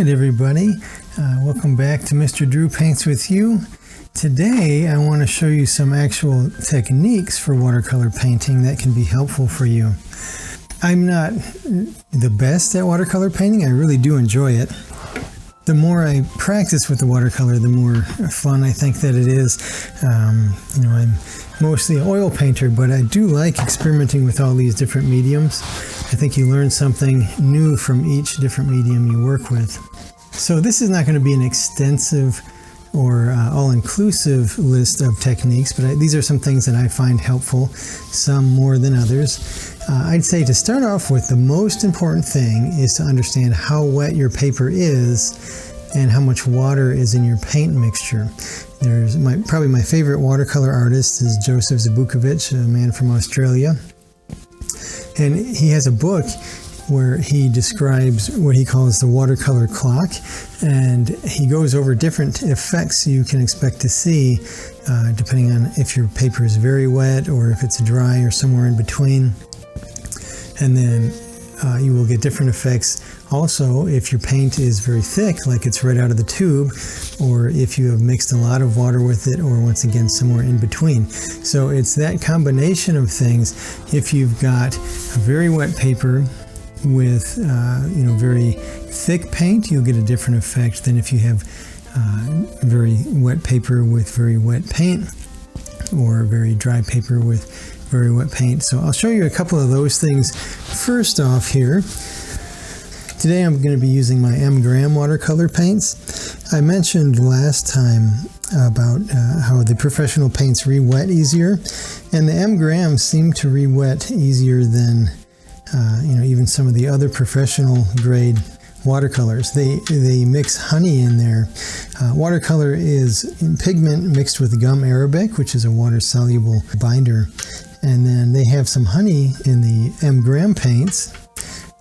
right, everybody. Welcome back to Mr. Drew Paints With You. Today, I want to show you some actual techniques for watercolor painting that can be helpful for you. I'm not the best at watercolor painting. I really do enjoy it. The more I practice with the watercolor, the more fun I think that it is. I'm mostly an oil painter, but I do like experimenting with all these different mediums. I think you learn something new from each different medium you work with. So this is not going to be an extensive or all-inclusive list of techniques, but these are some things that I find helpful, some more than others. I'd say to start off with, the most important thing is to understand how wet your paper is and how much water is in your paint mixture. Probably my favorite watercolor artist is Joseph Zabukovic, a man from Australia. And he has a book where he describes what he calls the watercolor clock, and he goes over different effects you can expect to see depending on if your paper is very wet or if it's dry or somewhere in between. And then you will get different effects also if your paint is very thick, like it's right out of the tube, or if you have mixed a lot of water with it, or once again somewhere in between. So it's that combination of things. If you've got a very wet paper with very thick paint, you'll get a different effect than if you have very wet paper with very wet paint, or very dry paper with very wet paint. So I'll show you a couple of those things. First off here, today I'm going to be using my M. Graham watercolor paints. I mentioned last time about how the professional paints re-wet easier, and the M. Graham seem to re-wet easier than even some of the other professional grade watercolors. They mix honey in there. Watercolor is pigment mixed with gum arabic, which is a water-soluble binder. And then they have some honey in the M. Graham paints.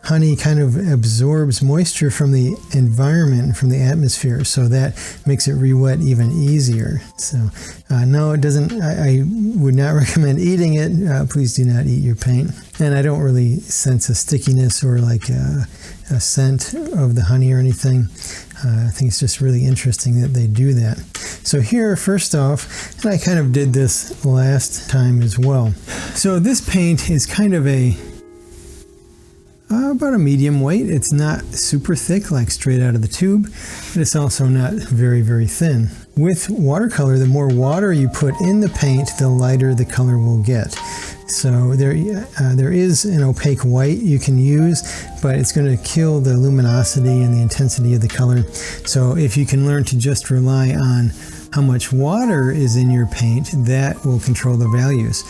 Honey kind of absorbs moisture from the environment, from the atmosphere, so that makes it re-wet even easier. So no, it doesn't. I would not recommend eating it. Please do not eat your paint. And I don't really sense a stickiness or like a scent of the honey or anything. I think it's just really interesting that they do that. So here, first off, and I kind of did this last time as well. So this paint is kind of about a medium weight. It's not super thick, like straight out of the tube, but it's also not very, very thin. With watercolor, the more water you put in the paint, the lighter the color will get. So there is an opaque white you can use, but it's going to kill the luminosity and the intensity of the color. So if you can learn to just rely on how much water is in your paint, that will control the values.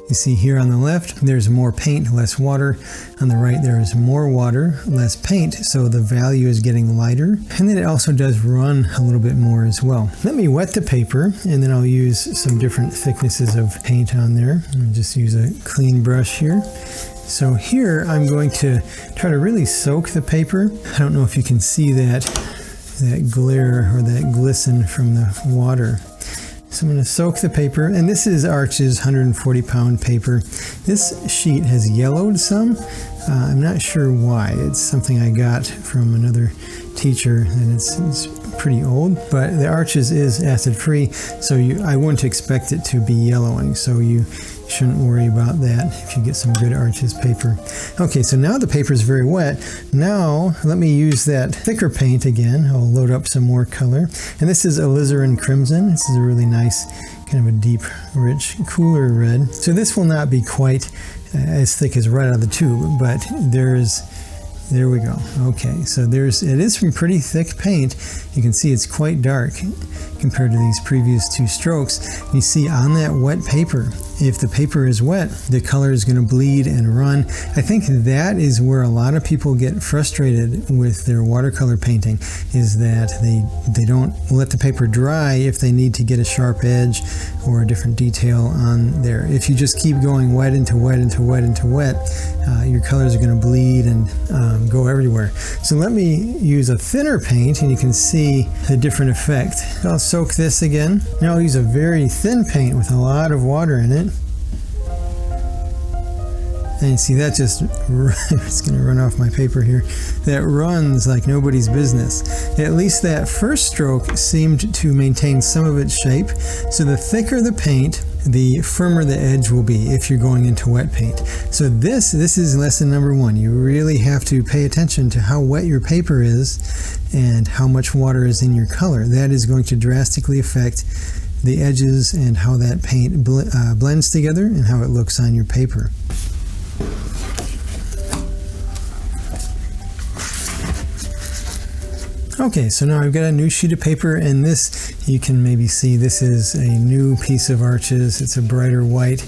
You see here on the left, there's more paint, less water. On the right, there is more water, less paint, so the value is getting lighter. And then it also does run a little bit more as well. Let me wet the paper, and then I'll use some different thicknesses of paint on there. I'll just use a clean brush here. So here, I'm going to try to really soak the paper. I don't know if you can see that glare or that glisten from the water. So I'm going to soak the paper, and this is Arch's 140-pound paper. This sheet has yellowed some. I'm not sure why. It's something I got from another teacher, and it's pretty old, but the Arch's is acid-free, so I wouldn't expect it to be yellowing, so you shouldn't worry about that if you get some good Arch's paper. Okay, so now the paper is very wet. Now let me use that thicker paint again. I'll load up some more color, and this is alizarin crimson. This is a really nice, kind of a deep, rich, cooler red. So this will not be quite as thick as right out of the tube, but there we go. Okay, so it is some pretty thick paint. You can see it's quite dark compared to these previous two strokes. You see on that wet paper, if the paper is wet, the color is going to bleed and run. I think that is where a lot of people get frustrated with their watercolor painting, is that they don't let the paper dry if they need to get a sharp edge or a different detail on there. If you just keep going wet into wet into wet into wet, your colors are going to bleed and go everywhere. So let me use a thinner paint, and you can see the different effect. I'll soak this again. Now I'll use a very thin paint with a lot of water in it. And you see that just, it's going to run off my paper here. That runs like nobody's business. At least that first stroke seemed to maintain some of its shape. So the thicker the paint, the firmer the edge will be if you're going into wet paint. So this is lesson number one. You really have to pay attention to how wet your paper is and how much water is in your color. That is going to drastically affect the edges and how that paint blends together and how it looks on your paper. Okay, so now I've got a new sheet of paper, and this, you can maybe see, this is a new piece of Arches. It's a brighter white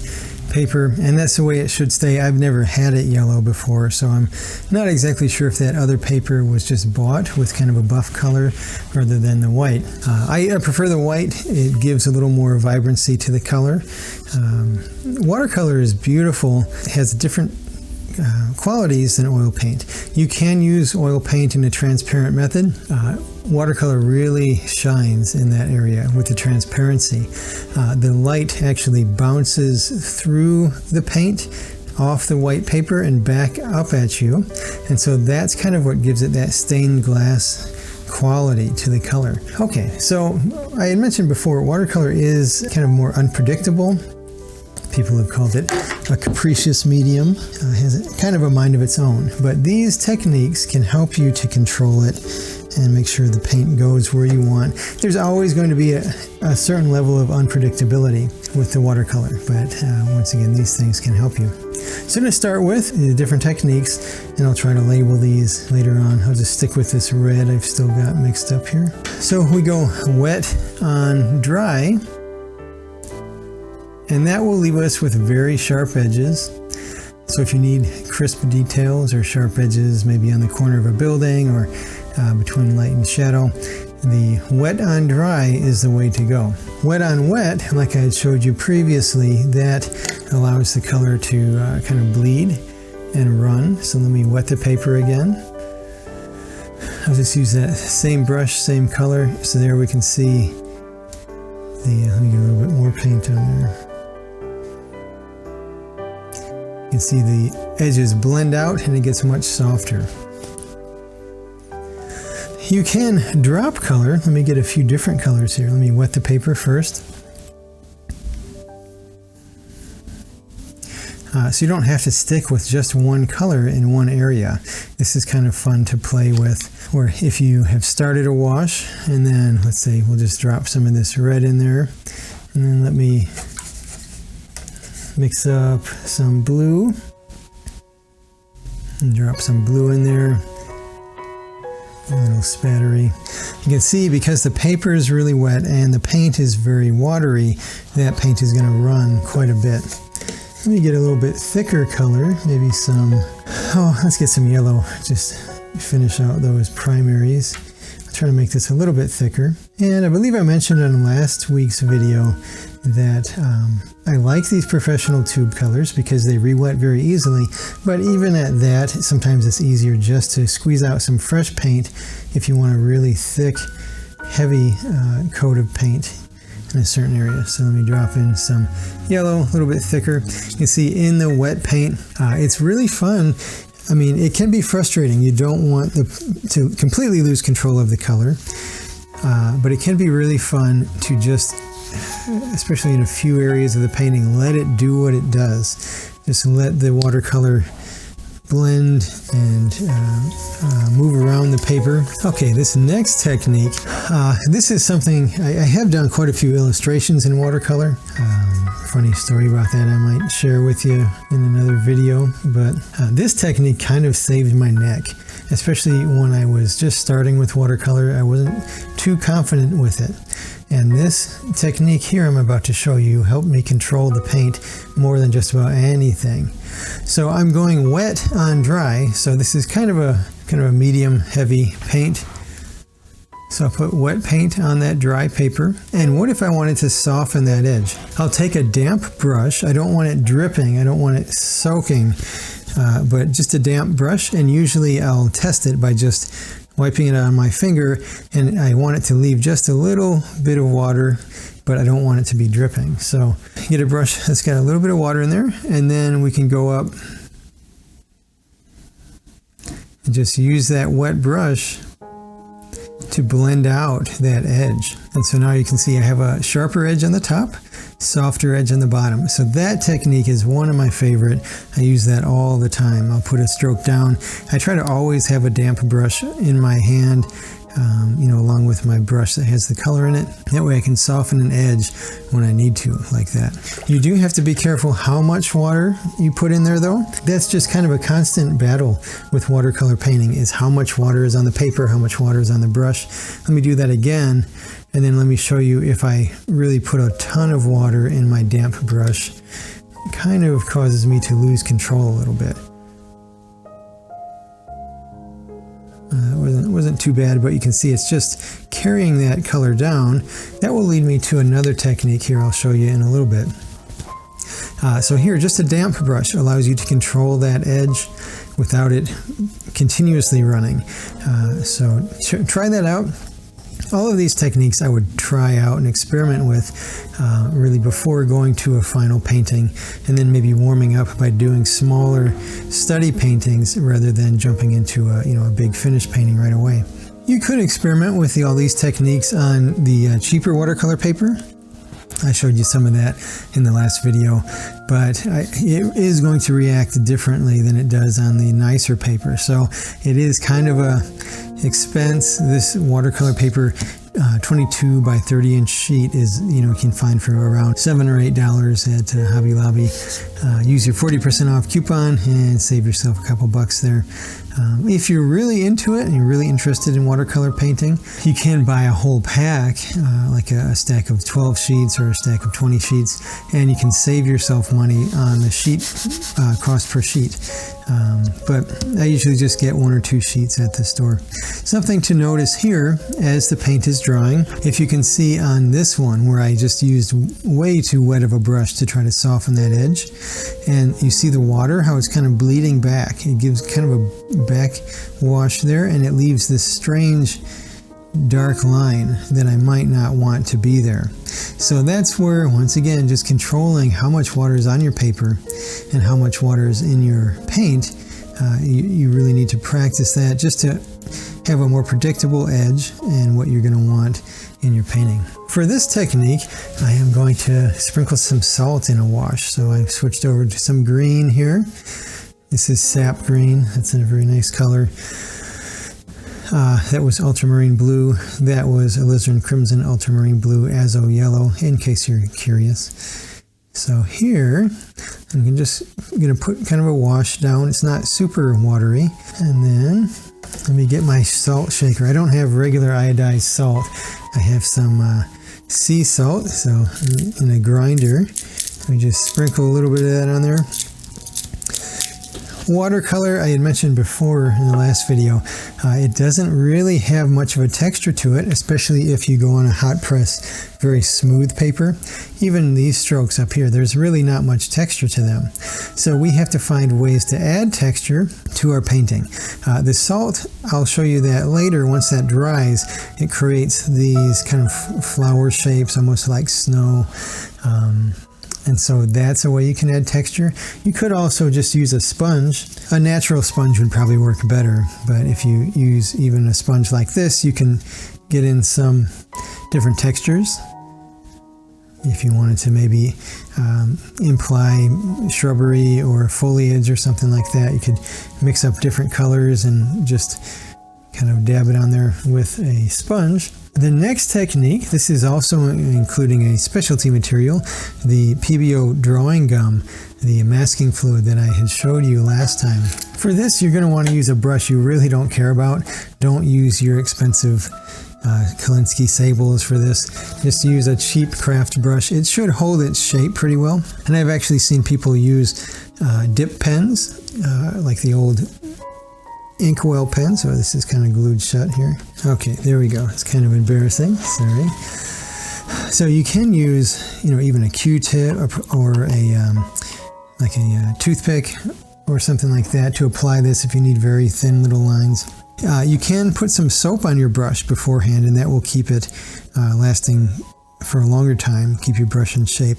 paper, and that's the way it should stay. I've never had it yellow before, so I'm not exactly sure if that other paper was just bought with kind of a buff color rather than the white. I prefer the white. It gives a little more vibrancy to the color. Watercolor is beautiful. It has different qualities than oil paint. You can use oil paint in a transparent method. Watercolor really shines in that area with the transparency. The light actually bounces through the paint off the white paper and back up at you, and so that's kind of what gives it that stained glass quality to the color. Okay, so I had mentioned before, watercolor is kind of more unpredictable. People have called it a capricious medium. Has kind of a mind of its own. But these techniques can help you to control it and make sure the paint goes where you want. There's always going to be a certain level of unpredictability with the watercolor, but once again, these things can help you. So I'm going to start with the different techniques, and I'll try to label these later on. I'll just stick with this red I've still got mixed up here. So we go wet on dry. And that will leave us with very sharp edges. So if you need crisp details or sharp edges, maybe on the corner of a building or between light and shadow, the wet on dry is the way to go. Wet on wet, like I had showed you previously, that allows the color to kind of bleed and run. So let me wet the paper again. I'll just use that same brush, same color. So there we can see let me get a little bit more paint on there. You can see the edges blend out and it gets much softer. You can drop color. Let me get a few different colors here. Let me wet the paper first. So you don't have to stick with just one color in one area. This is kind of fun to play with. Or if you have started a wash, and then let's say we'll just drop some of this red in there, and then let me mix up some blue and drop some blue in there, a little spattery. You can see because the paper is really wet and the paint is very watery, that paint is going to run quite a bit. Let me get a little bit thicker color, maybe some, let's get some yellow, just finish out those primaries. I'll try to make this a little bit thicker. And I believe I mentioned in last week's video that I like these professional tube colors because they re-wet very easily, but even at that, sometimes it's easier just to squeeze out some fresh paint if you want a really thick, heavy coat of paint in a certain area. So let me drop in some yellow, a little bit thicker. You can see in the wet paint, it's really fun. I mean, it can be frustrating. You don't want to completely lose control of the color, but it can be really fun to just, especially in a few areas of the painting, let it do what it does. Just let the watercolor blend and move around the paper. Okay, this next technique, this is something I have done quite a few illustrations in watercolor. Funny story about that I might share with you in another video, but this technique kind of saved my neck, especially when I was just starting with watercolor. I wasn't too confident with it. And this technique here I'm about to show you helped me control the paint more than just about anything. So I'm going wet on dry, so this is kind of a medium heavy paint. So I'll put wet paint on that dry paper. And what if I wanted to soften that edge? I'll take a damp brush. I don't want it dripping, I don't want it soaking, but just a damp brush, and usually I'll test it by just wiping it on my finger, and I want it to leave just a little bit of water, but I don't want it to be dripping. So get a brush that's got a little bit of water in there, and then we can go up and just use that wet brush to blend out that edge. And so now you can see I have a sharper edge on the top, softer edge on the bottom. So that technique is one of my favorite. I use that all the time. I'll put a stroke down. I try to always have a damp brush in my hand, along with my brush that has the color in it. That way I can soften an edge when I need to, like that. You do have to be careful how much water you put in there though. That's just kind of a constant battle with watercolor painting, is how much water is on the paper, how much water is on the brush. Let me do that again, and then let me show you if I really put a ton of water in my damp brush. It kind of causes me to lose control a little bit. It wasn't too bad, but you can see it's just carrying that color down. That will lead me to another technique here I'll show you in a little bit. So here, just a damp brush allows you to control that edge without it continuously running. So try that out. All of these techniques I would try out and experiment with really before going to a final painting, and then maybe warming up by doing smaller study paintings rather than jumping into a big finished painting right away. You could experiment with all these techniques on the cheaper watercolor paper. I showed you some of that in the last video, but it is going to react differently than it does on the nicer paper. So it is kind of a expense. This watercolor paper 22 by 30 inch sheet is, you can find for around $7 or $8 at Hobby Lobby. Use your 40% off coupon and save yourself a couple bucks there. If you're really into it and you're really interested in watercolor painting, you can buy a whole pack, like a stack of 12 sheets or a stack of 20 sheets, and you can save yourself money on the sheet cost per sheet. But I usually just get 1 or 2 sheets at the store. Something to notice here as the paint is drying, if you can see on this one where I just used way too wet of a brush to try to soften that edge, and you see the water, how it's kind of bleeding back. It gives kind of a back wash there, and it leaves this strange dark line that I might not want to be there. So that's where, once again, just controlling how much water is on your paper and how much water is in your paint, you really need to practice that just to have a more predictable edge and what you're going to want in your painting. For this technique, I am going to sprinkle some salt in a wash. So I've switched over to some green here. This is sap green. That's in a very nice color. That was ultramarine blue. That was alizarin crimson, ultramarine blue, azo yellow, in case you're curious. So here, I'm just going to put kind of a wash down. It's not super watery. And then let me get my salt shaker. I don't have regular iodized salt. I have some sea salt. So in a grinder, let me just sprinkle a little bit of that on there. Watercolor, I had mentioned before in the last video, it doesn't really have much of a texture to it, especially if you go on a hot press, very smooth paper. Even these strokes up here, there's really not much texture to them. So we have to find ways to add texture to our painting. The salt, I'll show you that later. Once that dries, it creates these kind of flower shapes, almost like snow. And so that's a way you can add texture. You could also just use a sponge. A natural sponge would probably work better, but if you use even a sponge like this, you can get in some different textures. If you wanted to maybe imply shrubbery or foliage or something like that, you could mix up different colors and just kind of dab it on there with a sponge. The next technique, this is also including a specialty material, the PBO drawing gum, the masking fluid that I had showed you last time. For this, you're going to want to use a brush you really don't care about. Don't use your expensive Kolinsky Sables for this. Just use a cheap craft brush. It should hold its shape pretty well. And I've actually seen people use dip pens, like the old inkwell pen. So this is kind of glued shut here. Okay, there we go. It's kind of embarrassing. Sorry. So you can use, even a Q-tip or like a toothpick or something like that to apply this if you need very thin little lines. You can put some soap on your brush beforehand, and that will keep it lasting for a longer time, keep your brush in shape.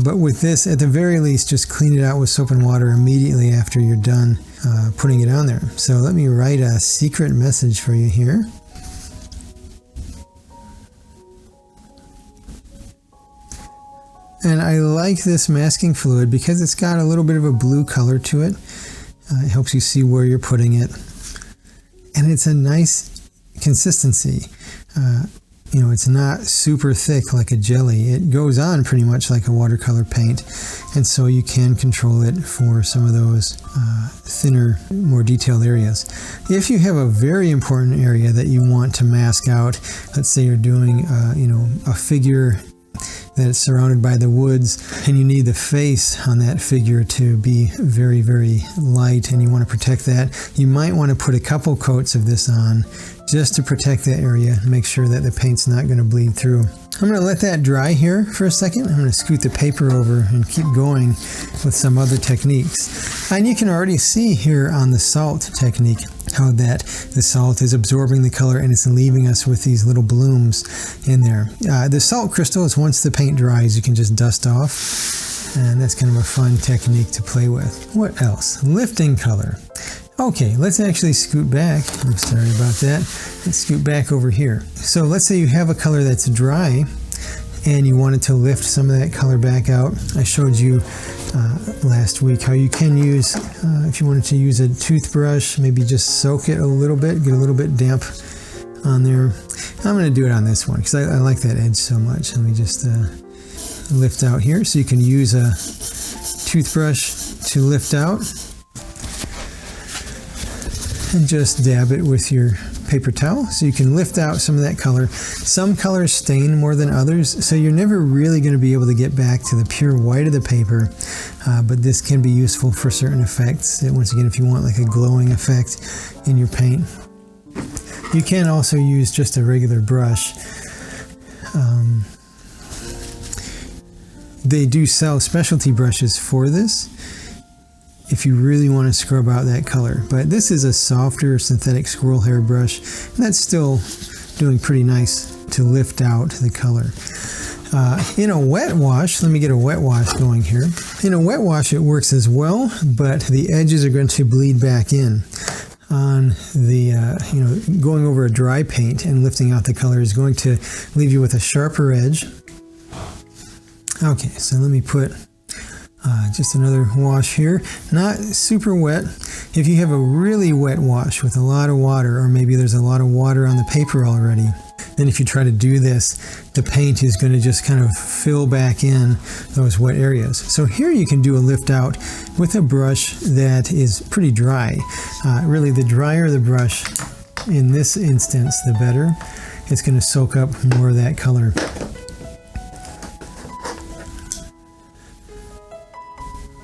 But with this, at the very least, just clean it out with soap and water immediately after you're done putting it on there. So let me write a secret message for you here. And I like this masking fluid because it's got a little bit of a blue color to it. It helps you see where you're putting it. And it's a nice consistency. You know, it's not super thick like a jelly. It goes on pretty much like a watercolor paint. And so you can control it for some of those thinner, more detailed areas. If you have a very important area that you want to mask out, let's say you're doing, you know, a figure that's surrounded by the woods, and you need the face on that figure to be very, very light, and you want to protect that, you might want to put a couple coats of this on just to protect that area and make sure that the paint's not going to bleed through. I'm going to let that dry here for a second. I'm going to scoot the paper over and keep going with some other techniques. And you can already see here on the salt technique how that the salt is absorbing the color and it's leaving us with these little blooms in there. The salt crystals, once the paint dries, you can just dust off, and that's kind of a fun technique to play with. What else? Lifting color. Okay, let's actually scoot back. I'm sorry about that. Let's scoot back over here. So let's say you have a color that's dry and you wanted to lift some of that color back out. I showed you last week how you can use, if you wanted to use a toothbrush, maybe just soak it a little bit, get a little bit damp on there. I'm going to do it on this one because I like that edge so much. Let me just lift out here. So you can use a toothbrush to lift out and just dab it with your paper towel so you can lift out some of that color. Some colors stain more than others, so you're never really going to be able to get back to the pure white of the paper, but this can be useful for certain effects. And once again, if you want like a glowing effect in your paint. You can also use just a regular brush. They do sell specialty brushes for this if you really want to scrub out that color. But this is a softer synthetic squirrel hair brush, and that's still doing pretty nice to lift out the color. In a wet wash, let me get a wet wash going here. In a wet wash it works as well, but the edges are going to bleed back in. On the, going over a dry paint and lifting out the color is going to leave you with a sharper edge. Okay, so let me put just another wash here. Not super wet. If you have a really wet wash with a lot of water, or maybe there's a lot of water on the paper already, then if you try to do this, the paint is going to just kind of fill back in those wet areas. So here you can do a lift out with a brush that is pretty dry. Really, the drier the brush in this instance, the better. It's going to soak up more of that color.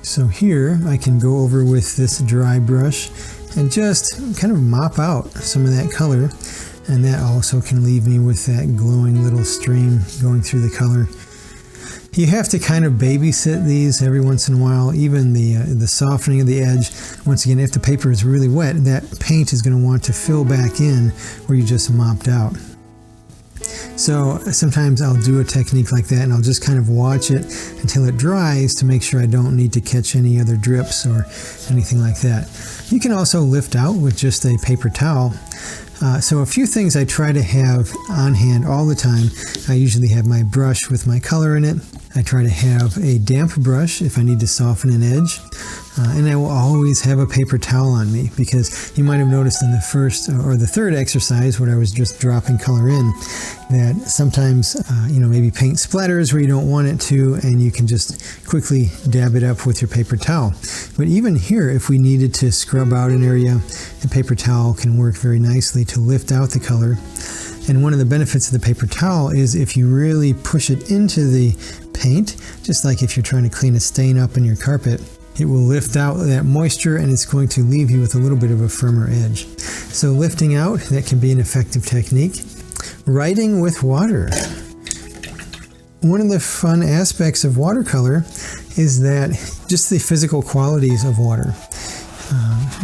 So here I can go over with this dry brush and just kind of mop out some of that color, and that also can leave me with that glowing little stream going through the color. You have to kind of babysit these every once in a while, even the softening of the edge. Once again, if the paper is really wet, that paint is going to want to fill back in where you just mopped out. So sometimes I'll do a technique like that and I'll just kind of watch it until it dries to make sure I don't need to catch any other drips or anything like that. You can also lift out with just a paper towel. So a few things I try to have on hand all the time. I usually have my brush with my color in it. I try to have a damp brush if I need to soften an edge. And I will always have a paper towel on me, because you might have noticed in the first or the third exercise where I was just dropping color in that sometimes, maybe paint splatters where you don't want it to, and you can just quickly dab it up with your paper towel. But even here, if we needed to scrub out an area, the paper towel can work very nicely to lift out the color. And one of the benefits of the paper towel is if you really push it into the paint, just like if you're trying to clean a stain up in your carpet, it will lift out that moisture and it's going to leave you with a little bit of a firmer edge. So lifting out, that can be an effective technique. Writing with water. One of the fun aspects of watercolor is that just the physical qualities of water.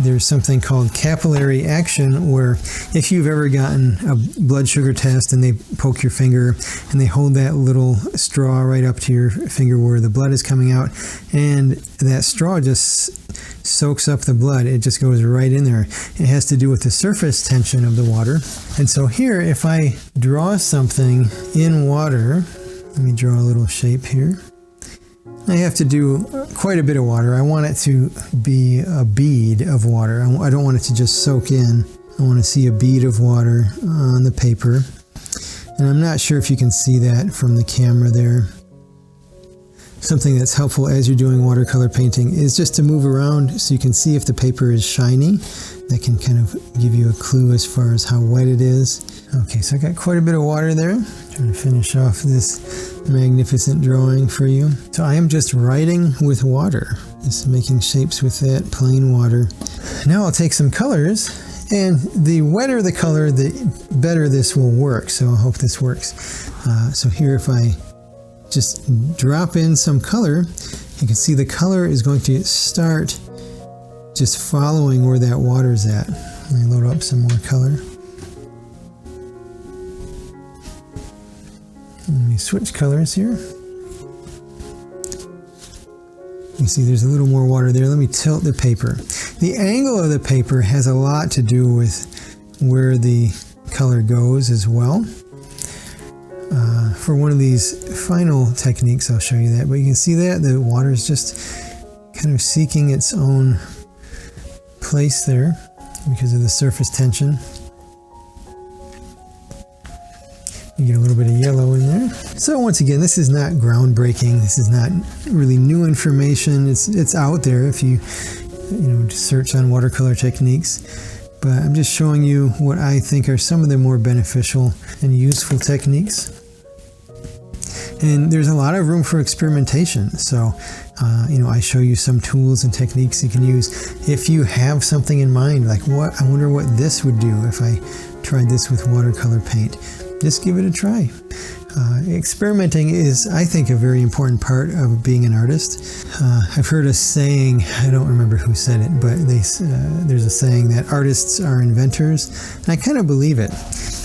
there's something called capillary action, where if you've ever gotten a blood sugar test and they poke your finger and they hold that little straw right up to your finger where the blood is coming out, and that straw just soaks up the blood, it just goes right in there. It has to do with the surface tension of the water. And so here, if I draw something in water, let me draw a little shape here. I have to do quite a bit of water. I want it to be a bead of water. I don't want it to just soak in. I want to see a bead of water on the paper. And I'm not sure if you can see that from the camera there. Something that's helpful as you're doing watercolor painting is just to move around so you can see if the paper is shiny. That can kind of give you a clue as far as how wet it is. Okay, so I got quite a bit of water there. Trying to finish off this magnificent drawing for you. So I am just writing with water, just making shapes with that plain water. Now I'll take some colors, and the wetter the color, the better this will work. So I hope this works. So here, if I just drop in some color, you can see the color is going to start just following where that water's at. Let me load up some more color. Let me switch colors here. You see there's a little more water there. Let me tilt the paper. The angle of the paper has a lot to do with where the color goes as well. For one of these final techniques, I'll show you that. But you can see that the water is just kind of seeking its own place there because of the surface tension. You get a little bit of yellow in there. So once again, this is not groundbreaking. This is not really new information. It's out there if you search on watercolor techniques. But I'm just showing you what I think are some of the more beneficial and useful techniques. And there's a lot of room for experimentation. So, I show you some tools and techniques you can use. If you have something in mind, like I wonder what this would do if I tried this with watercolor paint, just give it a try. Experimenting is, I think, a very important part of being an artist. I've heard a saying, I don't remember who said it, but there's a saying that artists are inventors, and I kind of believe it.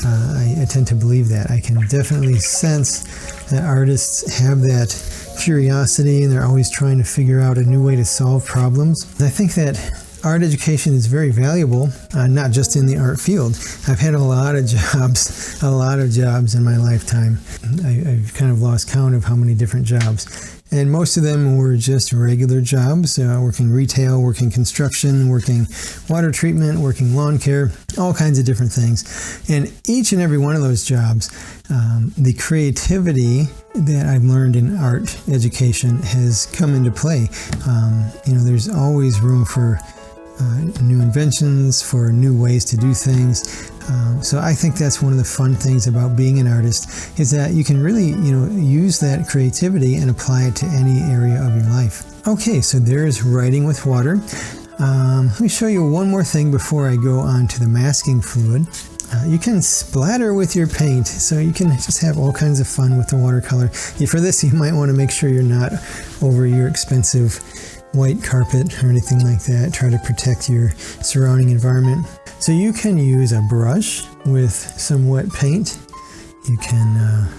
I tend to believe that. I can definitely sense that artists have that curiosity, and they're always trying to figure out a new way to solve problems. And I think that art education is very valuable, not just in the art field. I've had a lot of jobs in my lifetime. I've kind of lost count of how many different jobs. And most of them were just regular jobs, working retail, working construction, working water treatment, working lawn care, all kinds of different things. And each and every one of those jobs, the creativity that I've learned in art education has come into play. There's always room for new inventions, for new ways to do things. So I think that's one of the fun things about being an artist, is that you can really, use that creativity and apply it to any area of your life. Okay, so there's writing with water. Let me show you one more thing before I go on to the masking fluid. You can splatter with your paint, so you can just have all kinds of fun with the watercolor. For this, you might want to make sure you're not over your expensive white carpet or anything like that. Try to protect your surrounding environment. So you can use a brush with some wet paint. You can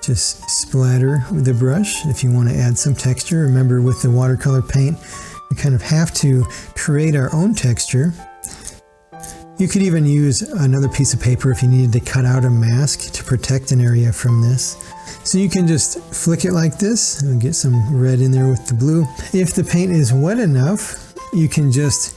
just splatter with the brush if you want to add some texture. Remember, with the watercolor paint, we kind of have to create our own texture. You could even use another piece of paper if you needed to cut out a mask to protect an area from this. So you can just flick it like this and get some red in there with the blue. If the paint is wet enough, you can just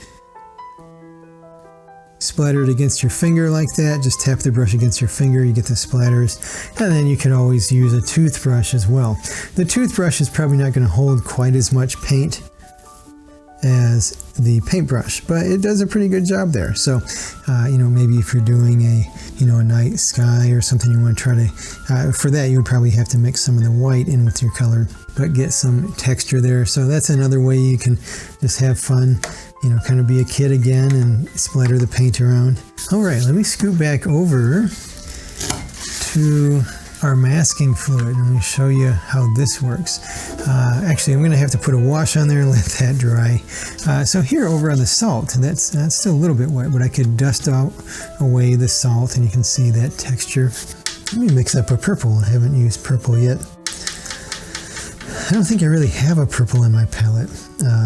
splatter it against your finger like that. Just tap the brush against your finger, you get the splatters. And then you can always use a toothbrush as well. The toothbrush is probably not going to hold quite as much paint as the paintbrush, but it does a pretty good job there. So, maybe if you're doing a night sky or something, you want to try to, for that you would probably have to mix some of the white in with your color, but get some texture there. So that's another way you can just have fun, kind of be a kid again and splatter the paint around. All right, let me scoot back over to our masking fluid. Let me show you how this works. Actually, I'm going to have to put a wash on there and let that dry. So here over on the salt, that's still a little bit wet, but I could dust away the salt and you can see that texture. Let me mix up a purple. I haven't used purple yet. I don't think I really have a purple in my palette.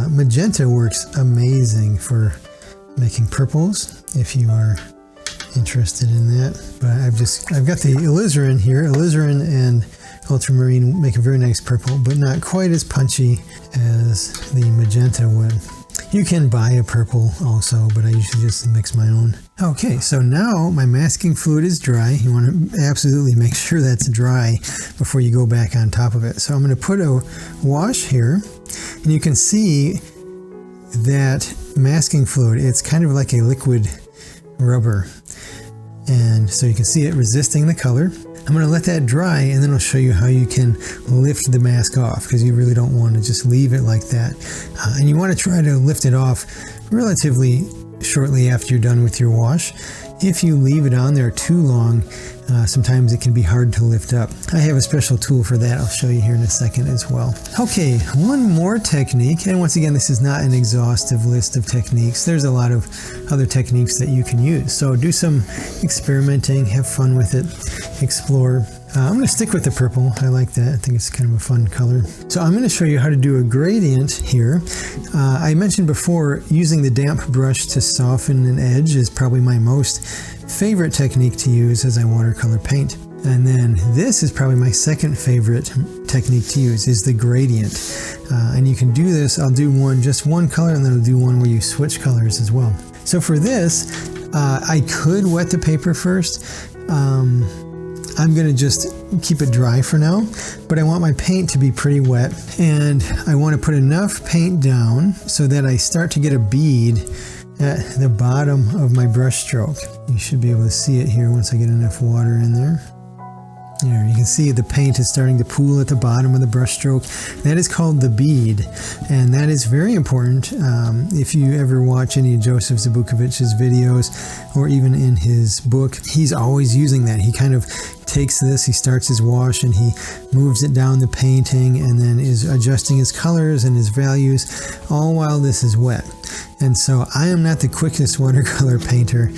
Magenta works amazing for making purples if you are interested in that. But I've got the alizarin here. Alizarin and ultramarine make a very nice purple, but not quite as punchy as the magenta would. You can buy a purple also, but I usually just mix my own. Okay, so now my masking fluid is dry. You want to absolutely make sure that's dry before you go back on top of it. So I'm going to put a wash here, and you can see that masking fluid, it's kind of like a liquid rubber. And so you can see it resisting the color. I'm going to let that dry, and then I'll show you how you can lift the mask off, because you really don't want to just leave it like that. And you want to try to lift it off relatively shortly after you're done with your wash. If you leave it on there too long, sometimes it can be hard to lift up. I have a special tool for that. I'll show you here in a second as well. Okay, one more technique, and once again, this is not an exhaustive list of techniques. There's a lot of other techniques that you can use. So do some experimenting, have fun with it, explore. I'm going to stick with the purple. I like that. I think it's kind of a fun color. So I'm going to show you how to do a gradient here. I mentioned before, using the damp brush to soften an edge is probably my most favorite technique to use as I watercolor paint. And then this is probably my second favorite technique to use, is the gradient. And you can do this, I'll do just one color, and then I'll do one where you switch colors as well. So for this, I could wet the paper first. I'm going to just keep it dry for now, but I want my paint to be pretty wet, and I want to put enough paint down so that I start to get a bead at the bottom of my brush stroke. You should be able to see it here once I get enough water in there. There, you can see the paint is starting to pool at the bottom of the brush stroke. That is called the bead, and that is very important. If you ever watch any of Joseph Zabukovich's videos, or even in his book, he's always using that. He kind of takes this, he starts his wash, and he moves it down the painting, and then is adjusting his colors and his values, all while this is wet. And so I am not the quickest watercolor painter,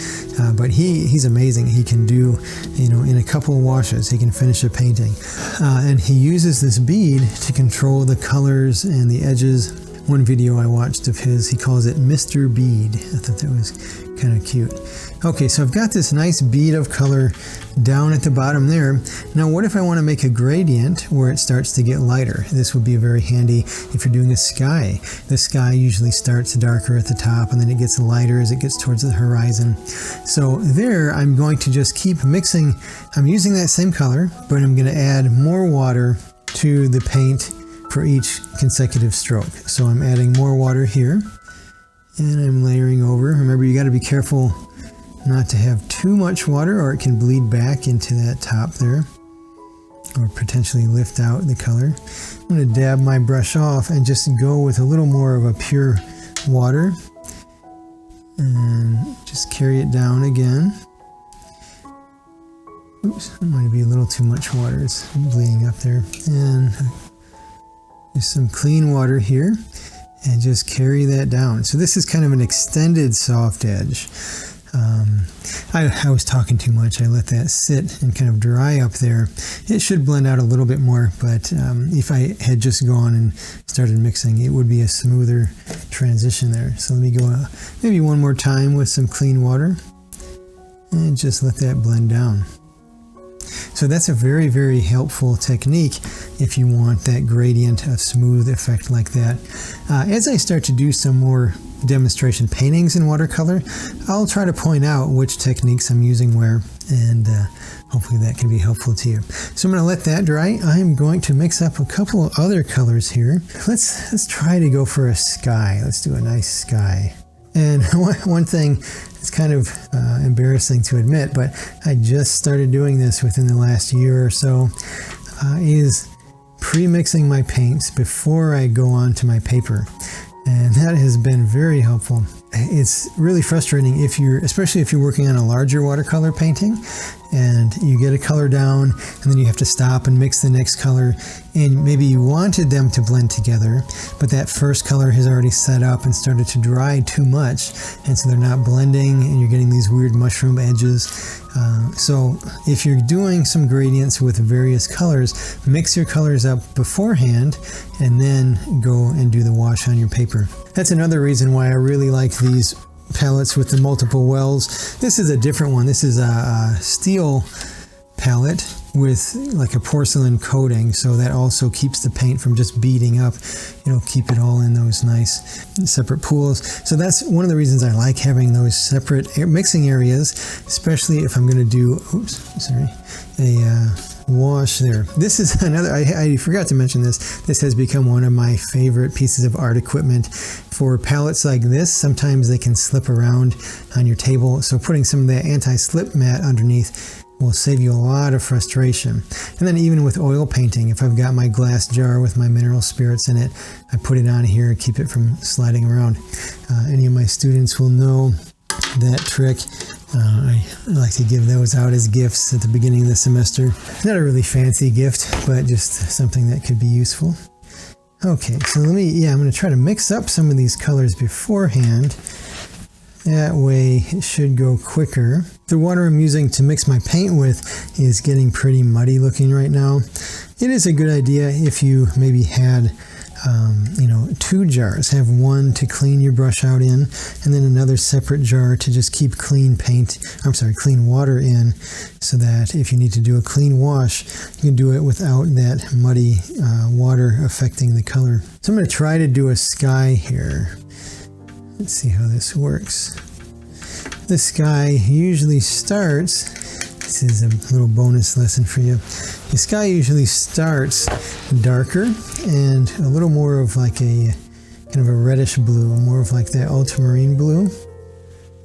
but he's amazing. He can do, in a couple of washes, he can finish a painting. And he uses this bead to control the colors and the edges. One video I watched of his, he calls it Mr. Bead. I thought that was kind of cute. Okay, so I've got this nice bead of color down at the bottom there. Now what if I want to make a gradient where it starts to get lighter? This would be very handy if you're doing a sky. The sky usually starts darker at the top, and then it gets lighter as it gets towards the horizon. So there, I'm going to just keep mixing. I'm using that same color, but I'm going to add more water to the paint for each consecutive stroke. So I'm adding more water here, and I'm layering over. Remember, you got to be careful not to have too much water, or it can bleed back into that top there, or potentially lift out the color. I'm going to dab my brush off and just go with a little more of a pure water, and just carry it down again. Oops, that might be a little too much water. It's bleeding up there. And there's some clean water here, and just carry that down. So this is kind of an extended soft edge. I was talking too much. I let that sit and kind of dry up there. It should blend out a little bit more, but if I had just gone and started mixing, it would be a smoother transition there. So let me go maybe one more time with some clean water, and just let that blend down. So that's a very, very helpful technique if you want that gradient, a smooth effect like that. As I start to do some more demonstration paintings in watercolor, I'll try to point out which techniques I'm using where, and hopefully that can be helpful to you. So I'm going to let that dry. I'm going to mix up a couple of other colors here. Let's try to go for a sky. Let's do a nice sky. And one thing, it's kind of embarrassing to admit, but I just started doing this within the last year or so, is pre-mixing my paints before I go on to my paper. And that has been very helpful. it's really frustrating especially if you're working on a larger watercolor painting and you get a color down and then you have to stop and mix the next color, and maybe you wanted them to blend together, but that first color has already set up and started to dry too much, and so they're not blending and you're getting these weird mushroom edges. So if you're doing some gradients with various colors, mix your colors up beforehand and then go and do the wash on your paper. That's another reason why I really like these palettes with the multiple wells. This is a different one. This is a steel palette with like a porcelain coating, so that also keeps the paint from just beading up. It'll keep it all in those nice separate pools. So that's one of the reasons I like having those separate mixing areas, especially if I'm going to do a wash there. This is another, I forgot to mention this. This has become one of my favorite pieces of art equipment for palettes like this. Sometimes they can slip around on your table, so putting some of that anti-slip mat underneath will save you a lot of frustration. And then even with oil painting, if I've got my glass jar with my mineral spirits in it, I put it on here and keep it from sliding around. Any of my students will know that trick. I like to give those out as gifts at the beginning of the semester. Not a really fancy gift, but just something that could be useful. Okay, so I'm going to try to mix up some of these colors beforehand. That way it should go quicker. The water I'm using to mix my paint with is getting pretty muddy looking right now. It is a good idea if you maybe had two jars. Have one to clean your brush out in, and then another separate jar to just keep clean water in, so that if you need to do a clean wash, you can do it without that muddy water affecting the color. So I'm going to try to do a sky here. Let's see how this works. The sky usually starts, this is a little bonus lesson for you. The sky usually starts darker and a little more of like a kind of a reddish blue, more of like that ultramarine blue.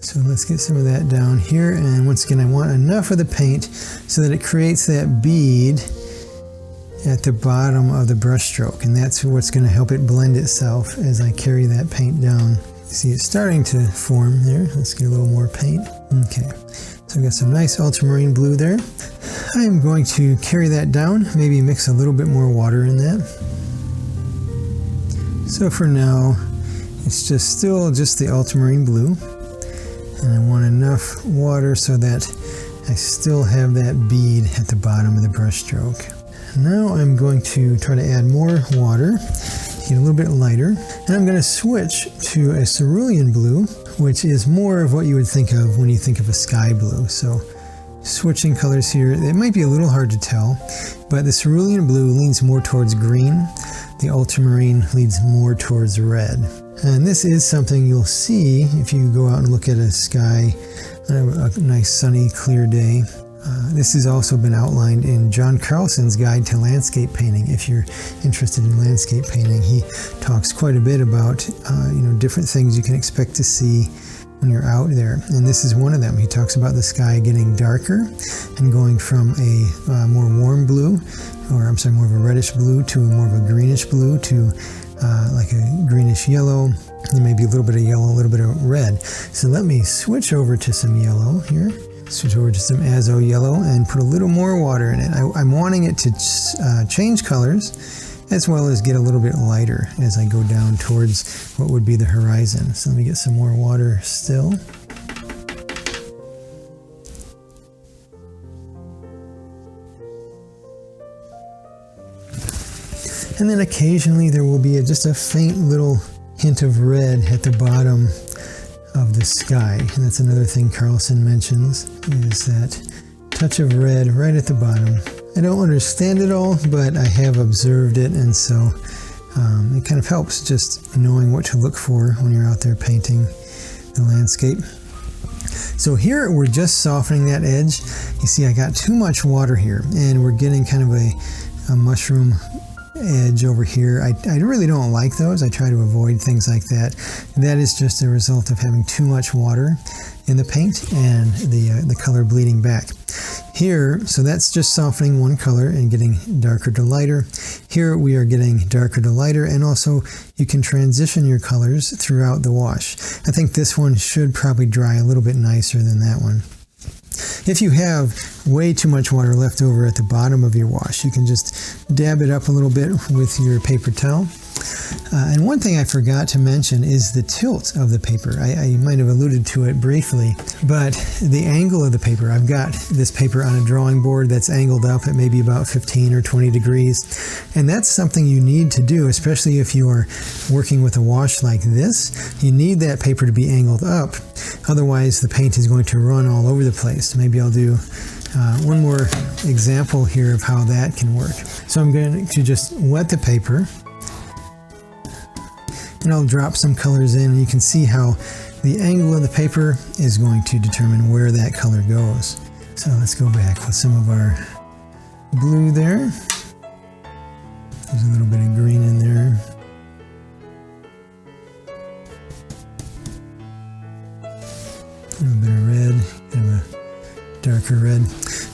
So let's get some of that down here, and once again I want enough of the paint so that it creates that bead at the bottom of the brush stroke, and that's what's going to help it blend itself as I carry that paint down. See, it's starting to form there. Let's get a little more paint. Okay, so I've got some nice ultramarine blue there. I'm going to carry that down, maybe mix a little bit more water in that. So for now, it's still just the ultramarine blue. And I want enough water so that I still have that bead at the bottom of the brush stroke. Now I'm going to try to add more water, get a little bit lighter, and I'm going to switch to a cerulean blue, which is more of what you would think of when you think of a sky blue. So switching colors here, it might be a little hard to tell, but the cerulean blue leans more towards green, the ultramarine leans more towards red. And this is something you'll see if you go out and look at a sky on a nice sunny clear day. This has also been outlined in John Carlson's Guide to Landscape Painting. If you're interested in landscape painting, he talks quite a bit about different things you can expect to see when you're out there, and this is one of them. He talks about the sky getting darker and going from a more warm blue, more of a reddish blue, to more of a greenish blue, to like a greenish yellow, and maybe a little bit of yellow, a little bit of red. So let me switch over to some yellow here. Switch over to some azo yellow and put a little more water in it. I'm wanting it to change colors as well as get a little bit lighter as I go down towards what would be the horizon. So let me get some more water still. And then occasionally there will be just a faint little hint of red at the bottom of the sky, and that's another thing Carlson mentions, is that touch of red right at the bottom. I don't understand it all, but I have observed it, and so it kind of helps just knowing what to look for when you're out there painting the landscape. So here we're just softening that edge. You see I got too much water here, and we're getting kind of a mushroom edge over here. I really don't like those. I try to avoid things like that. That is just a result of having too much water in the paint and the color bleeding back. Here, so that's just softening one color and getting darker to lighter. Here we are getting darker to lighter, and also you can transition your colors throughout the wash. I think this one should probably dry a little bit nicer than that one. If you have way too much water left over at the bottom of your wash, you can just dab it up a little bit with your paper towel. And one thing I forgot to mention is the tilt of the paper. I might have alluded to it briefly, but the angle of the paper. I've got this paper on a drawing board that's angled up at maybe about 15 or 20 degrees. And that's something you need to do, especially if you are working with a wash like this. You need that paper to be angled up. Otherwise, the paint is going to run all over the place. Maybe I'll do one more example here of how that can work. So I'm going to just wet the paper, and I'll drop some colors in, and you can see how the angle of the paper is going to determine where that color goes. So let's go back with some of our blue there. There's a little bit of green in there. A little bit of red, kind of a darker red.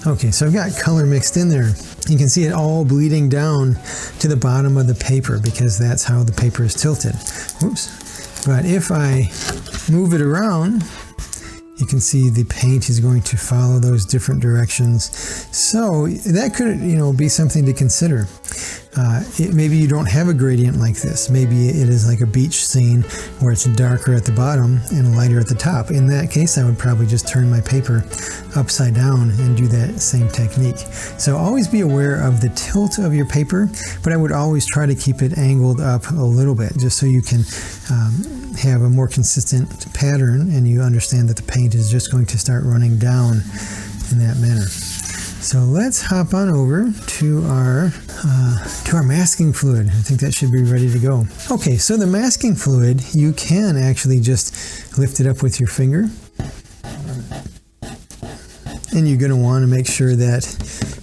Okay, so I've got color mixed in there. You can see it all bleeding down to the bottom of the paper because that's how the paper is tilted. Oops. But if I move it around, you can see the paint is going to follow those different directions. So that could, be something to consider. Maybe you don't have a gradient like this. Maybe it is like a beach scene where it's darker at the bottom and lighter at the top. In that case, I would probably just turn my paper upside down and do that same technique. So always be aware of the tilt of your paper, but I would always try to keep it angled up a little bit just so you can have a more consistent pattern and you understand that the paint is just going to start running down in that manner. So let's hop on over to our masking fluid. I think that should be ready to go. Okay, so the masking fluid, you can actually just lift it up with your finger. And you're going to want to make sure that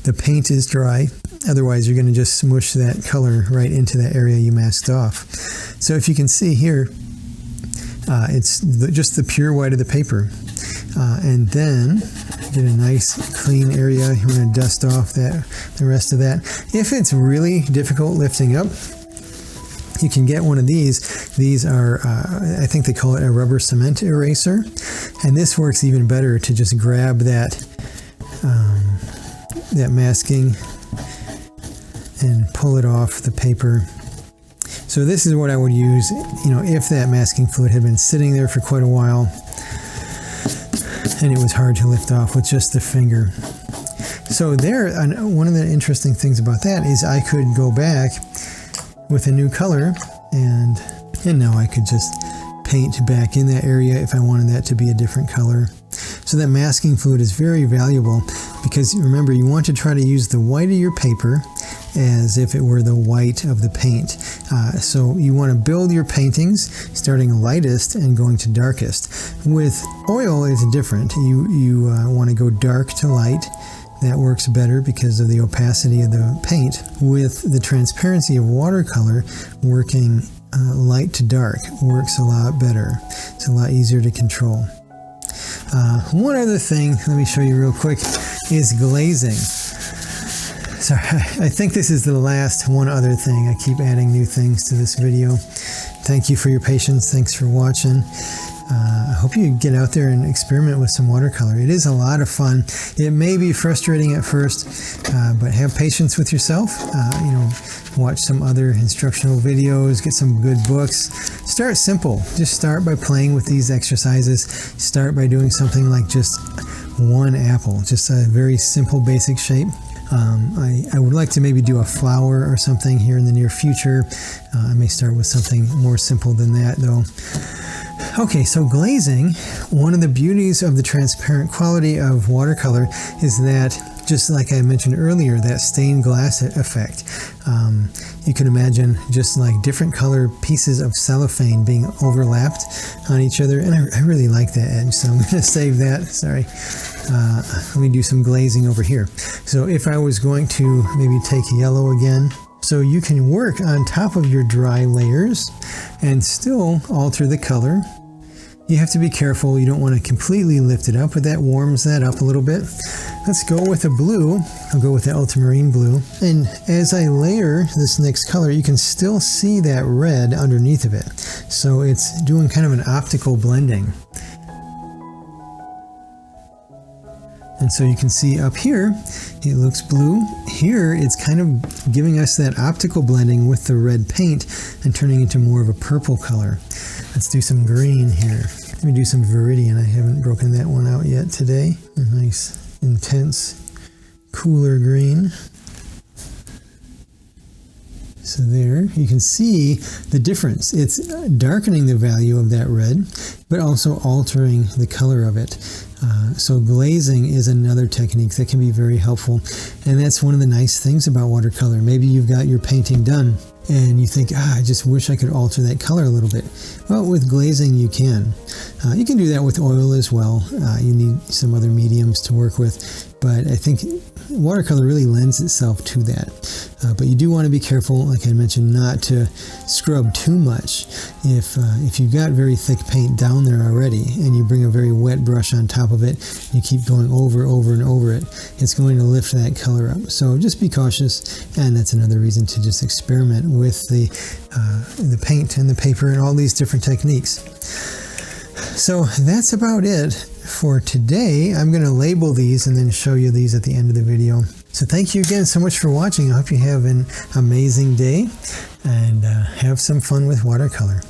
the paint is dry. Otherwise, you're going to just smush that color right into that area you masked off. So if you can see here, it's just the pure white of the paper. And then get a nice clean area. You want to dust off the rest of that. If it's really difficult lifting up, you can get one of these. These are, I think they call it a rubber cement eraser. And this works even better to just grab that masking and pull it off the paper. So this is what I would use, if that masking fluid had been sitting there for quite a while and it was hard to lift off with just the finger. So there, one of the interesting things about that is I could go back with a new color and now I could just paint back in that area if I wanted that to be a different color. So that masking fluid is very valuable because remember, you want to try to use the white of your paper as if it were the white of the paint. So you want to build your paintings starting lightest and going to darkest. With oil, it's different. You want to go dark to light. That works better because of the opacity of the paint. With the transparency of watercolor, working light to dark works a lot better. It's a lot easier to control. One other thing, let me show you real quick, is glazing. So I think this is the last one other thing. I keep adding new things to this video. Thank you for your patience. Thanks for watching. I hope you get out there and experiment with some watercolor. It is a lot of fun. It may be frustrating at first, but have patience with yourself. Watch some other instructional videos, get some good books. Start simple. Just start by playing with these exercises. Start by doing something like just one apple, just a very simple basic shape. I would like to maybe do a flower or something here in the near future. I may start with something more simple than that though. Okay, so glazing, one of the beauties of the transparent quality of watercolor is that, just like I mentioned earlier, that stained glass effect. You can imagine just like different color pieces of cellophane being overlapped on each other, and I really like that edge, so I'm going to save that. Sorry. Let me do some glazing over here. So if I was going to maybe take yellow again So you can work on top of your dry layers and still alter the color. You have to be careful, you don't want to completely lift it up, but that warms that up a little bit. Let's go with a blue. I'll go with the ultramarine blue. And as I layer this next color, you can still see that red underneath of it. So it's doing kind of an optical blending. And so you can see up here, it looks blue. Here, it's kind of giving us that optical blending with the red paint and turning into more of a purple color. Let's do some green here. Let me do some Viridian. I haven't broken that one out yet today. A nice, intense, cooler green. So there, you can see the difference. It's darkening the value of that red, but also altering the color of it. So glazing is another technique that can be very helpful. And that's one of the nice things about watercolor. Maybe you've got your painting done and you think, I just wish I could alter that color a little bit. Well, with glazing you can. You can do that with oil as well. You need some other mediums to work with, but I think watercolor really lends itself to that. But you do want to be careful, like I mentioned, not to scrub too much. If you've got very thick paint down there already and you bring a very wet brush on top of it, you keep going over and over it, it's going to lift that color up. So just be cautious, and that's another reason to just experiment with the paint and the paper and all these different techniques. So that's about it for today. I'm going to label these and then show you these at the end of the video. So thank you again so much for watching. I hope you have an amazing day and have some fun with watercolor.